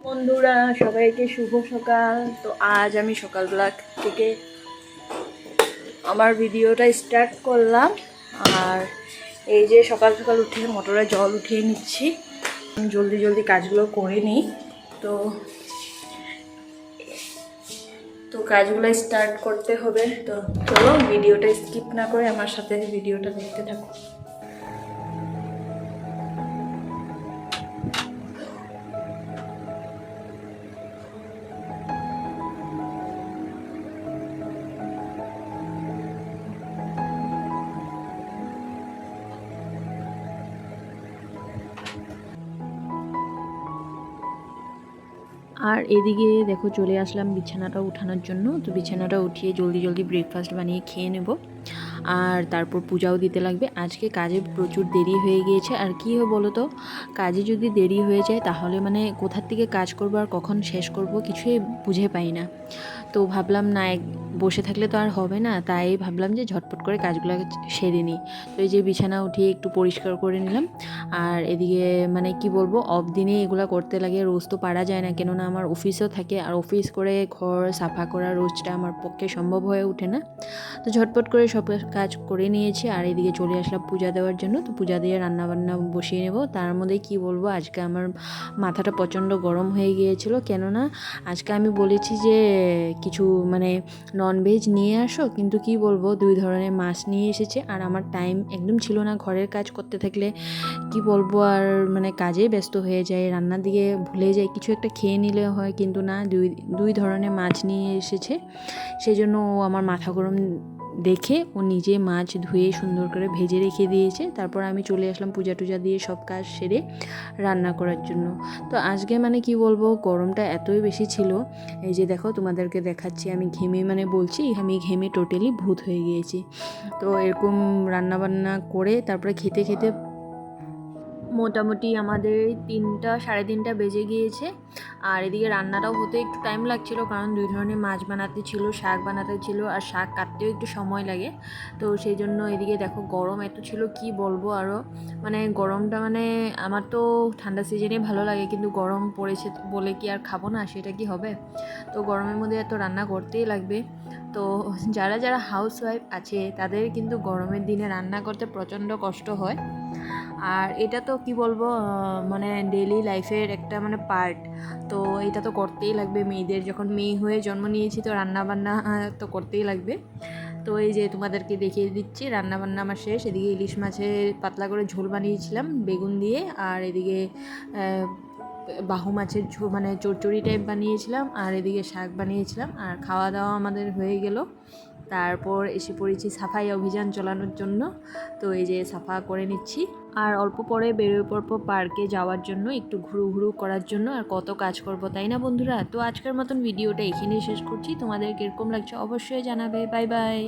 বন্ধুরা সবাইকে শুভ সকাল। তো আজ আমি সকালবেলা থেকে আমার ভিডিওটা স্টার্ট করলাম। আর এই যে সকাল সকাল উঠে মোটরে জল উঠিয়ে নিচ্ছি, জলদি জলদি কাজগুলো করে নিই। তো তো কাজগুলো স্টার্ট করতে হবে। তো চলো ভিডিওটা স্কিপ না করে আমার সাথে ভিডিওটা দেখতে থাকো। আর এদিকে দেখো চলে আসলাম বিছানাটা উঠানোর জন্য। তো বিছানাটা উঠিয়ে জলদি জলদি ব্রেকফাস্ট বানিয়ে খেয়ে নেব। আর তারপর পূজাও দিতে লাগবে। আজকে কাজে প্রচুর দেরি হয়ে গিয়েছে। আর কী হয় বলো তো, কাজে যদি দেরি হয়ে যায় তাহলে মানে কোথার থেকে কাজ করবো আর কখন শেষ করব কিছুই বুঝে পাই না। তো ভাবলাম না, বসে থাকলে তো আর হবে না, তাই ভাবলাম যে ঝটপট করে কাজগুলো সেরে নিই। তো এই যে বিছানা উঠিয়ে একটু পরিষ্কার করে নিলাম। আর এদিকে মানে কি বলবো, অফ দিনে এগুলো করতে লাগে, রোজ তো পারা যায় না, কেননা আমার অফিসও থাকে। আর অফিস করে ঘর সাফা করা রোজটা আমার পক্ষে সম্ভব হয়ে ওঠে না। তো ঝটপট করে সব কাজ করে নিয়েছি। আর এদিকে চলে আসলাম পূজা দেওয়ার জন্য। তো পূজা দিয়ে রান্নাবান্না বসিয়ে নেব। তার মধ্যে কি বলবো, আজকে আমার মাথাটা প্রচণ্ড গরম হয়ে গিয়েছিল, কেননা আজকে আমি বলেছি যে কিছু মানে ননভেজ নিয়ে আসো, কিন্তু কি বলবো 2 ধরনের মাছ নিয়ে এসেছে। আর আমার টাইম একদম ছিল না। ঘরের কাজ করতে থাকলে কি বলবো, আর মানে কাজে ব্যস্ত হয়ে যায়, রান্নার দিকে ভুলে যাই, কিছু একটা খেয়ে নিলে হয়, কিন্তু না, দুই ধরনের মাছ নিয়ে এসেছে। সেই জন্য ও আমার মাথা গরম দেখে ও নিজে মাছ ধুয়ে সুন্দর করে ভেজে রেখে দিয়েছে। তারপর আমি চলে আসলাম পূজা টুজা দিয়ে সব কাজ সেরে রান্না করার জন্য। তো আজকে মানে কি বলবো, গরমটা এতই বেশি ছিল। এই যে দেখো তোমাদেরকে দেখাচ্ছি, আমি ঘেমে মানে বলছি, আমি ঘেমে টোটালি ভূত হয়ে গিয়েছি। তো এরকম রান্নাবান্না করে তারপরে খেতে খেতে মোটামুটি আমাদের 3টা সাড়ে 3টা বেজে গিয়েছে। আর এদিকে রান্নাটাও হতে একটু টাইম লাগছিল, কারণ 2 ধরনের মাছ বানাতে ছিল, শাক বানাতে ছিল, আর শাক কাটতেও একটু সময় লাগে। তো সেই জন্য এদিকে দেখো গরম এত ছিল, কি বলবো আরও, মানে গরমটা মানে আমার তো ঠান্ডা সিজনে ভালো লাগে, কিন্তু গরম পড়েছে বলে কি আর খাবো না, সেটা কি হবে। তো গরমের মধ্যে এত রান্না করতেই লাগবে। তো যারা যারা হাউসওয়াইফ আছে তাদের কিন্তু গরমের দিনে রান্না করতে প্রচণ্ড কষ্ট হয়। আর এটা তো কি বলবো, মানে ডেইলি লাইফের একটা মানে পার্ট। তো এটা তো করতেই লাগবে মেয়েদের, যখন মেয়ে হয়ে জন্ম নিয়েছি তো রান্নাবান্না তো করতেই লাগবে। তো এই যে তোমাদেরকে দেখিয়ে দিচ্ছি, রান্নাবান্না আমার শেষ। এদিকে ইলিশ মাছের পাতলা করে ঝোল বানিয়েছিলাম বেগুন দিয়ে, আর এদিকে বাহু মাছের ঝোল মানে চচ্চড়ি টাইপ বানিয়েছিলাম, আর এদিকে শাক বানিয়েছিলাম। আর খাওয়া দাওয়া আমাদের হয়ে গেল। তারপর এসে পড়েছি সাফাই অভিযান চালানোর জন্য। তো এই যে সাফা করে নিচ্ছি। আর অল্প পরে বেরোয় পড়বো পার্কে যাওয়ার জন্য, একটু ঘুরু করার জন্য। আর কত কাজ করব, তাই না বন্ধুরা? তো আজকের মতন ভিডিওটা এখানেই শেষ করছি। তোমাদের কিরকম লাগছে অবশ্যই জানাবে। Bye bye.